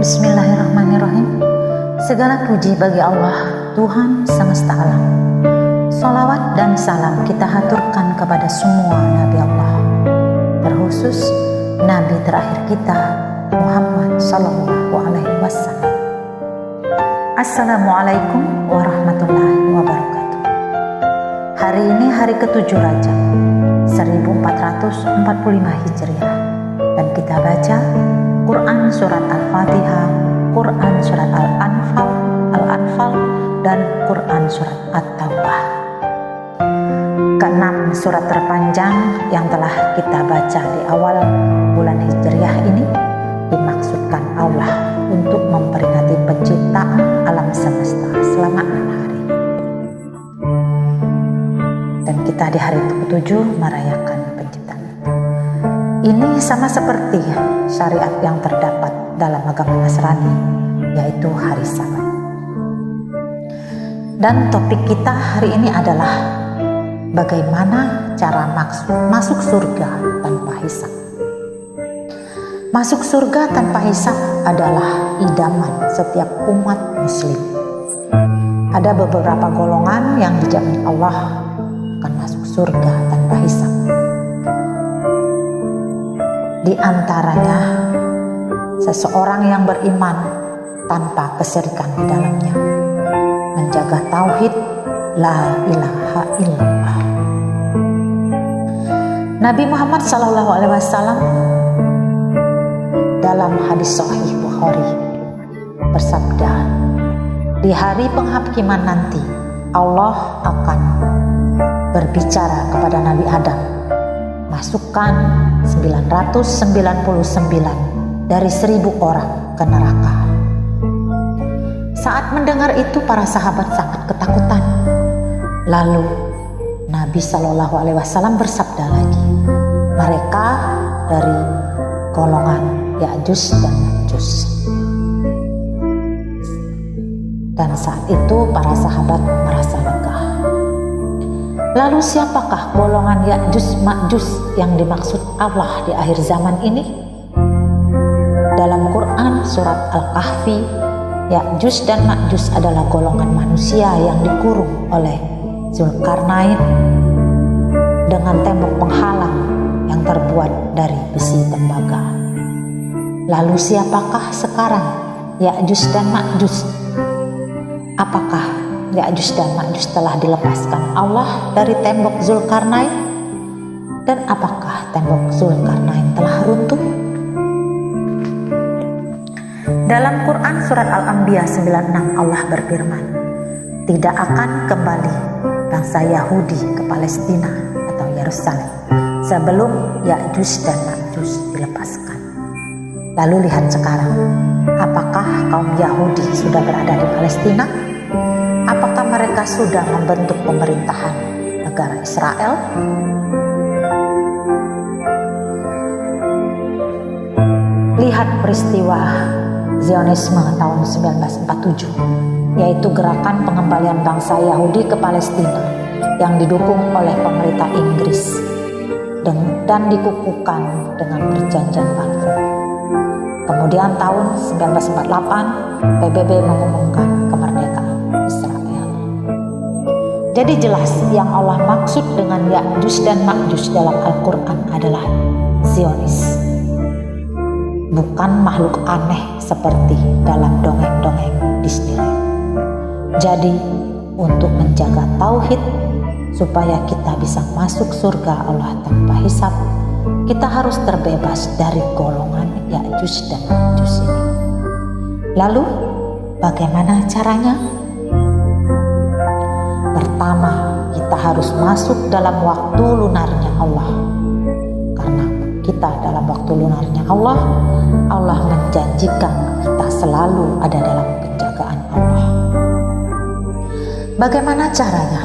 Bismillahirrahmanirrahim. Segala puji bagi Allah, Tuhan semesta alam. Salawat dan salam kita haturkan kepada semua Nabi Allah, terkhusus Nabi terakhir kita, Muhammad Sallallahu Alaihi Wasallam. Assalamualaikum warahmatullahi wabarakatuh. Hari ini hari ke-7 Rajab 1445 Hijriah, dan kita baca Quran Surat Al-Fatihah, Quran Surat Al-Anfal, dan Quran Surat At-Taubah. Keenam surat terpanjang yang telah kita baca di awal bulan Hijriah ini dimaksudkan Allah untuk memperingati penciptaan alam semesta selama 6 hari. Dan kita di hari ke-7 merayakan penciptaan itu. Ini sama seperti syariat yang terdapat dalam agama Nasrani, yaitu hari Sabat. Dan topik kita hari ini adalah bagaimana cara masuk surga tanpa hisab. Masuk surga tanpa hisab adalah idaman setiap umat muslim. Ada beberapa golongan yang dijamin Allah akan masuk surga tanpa hisab. Di antaranya seseorang yang beriman tanpa kesyirikan di dalamnya, menjaga tauhid la ilaha illallah. Nabi Muhammad SAW dalam hadis Sahih Bukhari bersabda, di hari penghakiman nanti Allah akan berbicara kepada Nabi Adam, masukkan 999 dari 1000 orang ke neraka. Saat mendengar itu para sahabat sangat ketakutan. Lalu Nabi SAW bersabda lagi, mereka dari golongan Ya'juj dan Ma'juj. Dan saat itu para sahabat merasa lega. Lalu siapakah golongan Ya'juj Ma'juj yang dimaksud Allah di akhir zaman ini? Dalam Quran Surat Al-Kahfi, Ya'juj dan Ma'juj adalah golongan manusia yang dikurung oleh Zulkarnain dengan tembok penghalang yang terbuat dari besi tembaga. Lalu siapakah sekarang Ya'juj dan Ma'juj? Apakah Ya'juj dan Ma'juj telah dilepaskan Allah dari tembok Zulkarnain? Dan apakah tembok Zulkarnain telah runtuh? Dalam Quran Surat Al-Anbiya 96 Allah berfirman, tidak akan kembali bangsa Yahudi ke Palestina atau Yerusalem sebelum Ya'juj dan Ma'juj dilepaskan. Lalu lihat sekarang, apakah kaum Yahudi sudah berada di Palestina? Apakah mereka sudah membentuk pemerintahan negara Israel? Lihat peristiwa Zionisme tahun 1947, yaitu gerakan pengembalian bangsa Yahudi ke Palestina yang didukung oleh pemerintah Inggris dan dikukuhkan dengan perjanjian Balfour. Kemudian tahun 1948 PBB mengumumkan kemerdekaan Israel. Jadi jelas yang Allah maksud dengan Ya'juj dan Ma'juj dalam Al-Quran adalah Zionis, bukan makhluk aneh seperti dalam dongeng-dongeng Disneyland. Jadi untuk menjaga tauhid supaya kita bisa masuk surga Allah tanpa hisab, kita harus terbebas dari golongan Ya'juj dan Ma'juj ini. Lalu bagaimana caranya? Pertama, kita harus masuk dalam waktu lunarnya Allah. Karena kita dalam waktu lunarnya Allah menjanjikan kita selalu ada dalam penjagaan Allah. Bagaimana caranya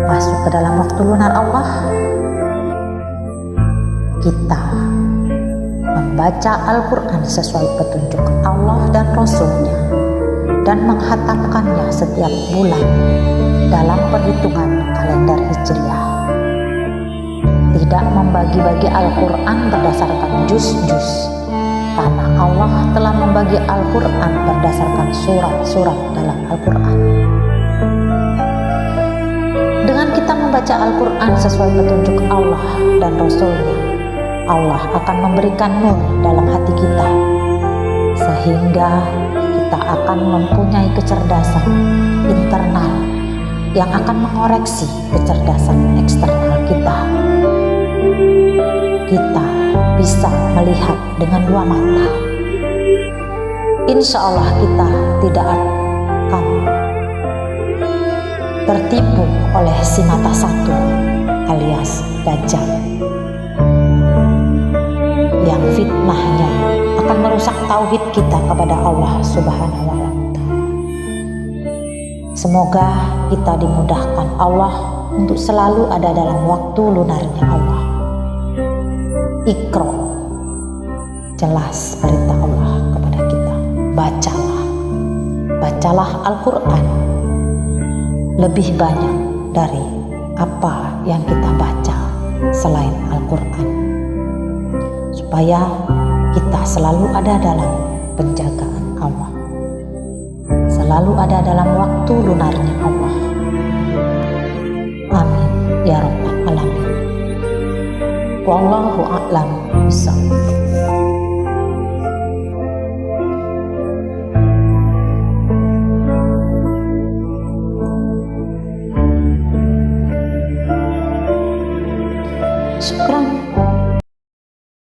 masuk ke dalam waktu lunar Allah? Kita membaca Al-Quran sesuai petunjuk Allah dan Rasul-Nya dan menghatamkannya setiap bulan dalam perhitungan kalender Hijriah. Tidak membagi-bagi Al-Quran berdasarkan juz-juz, karena Allah telah membagi Al-Quran berdasarkan surat-surat dalam Al-Quran. Dengan kita membaca Al-Quran sesuai petunjuk Allah dan Rasul-Nya, Allah akan memberikan nur dalam hati kita, sehingga kita akan mempunyai kecerdasan internal yang akan mengoreksi kecerdasan eksternal kita. Kita bisa melihat dengan dua mata. Insya Allah kita tidak akan tertipu oleh si mata satu alias Dajjal, yang fitnahnya akan merusak tauhid kita kepada Allah Subhanahu wa Ta'ala. Semoga kita dimudahkan Allah untuk selalu ada dalam waktu lunarnya Allah. Iqra, jelas perintah Allah kepada kita. Bacalah Al-Quran lebih banyak dari apa yang kita baca selain Al-Quran, supaya kita selalu ada dalam penjagaan Allah, selalu ada dalam waktu lunarnya Allah. Amin ya rabbal alamin. Wallahu a'lam bishawab.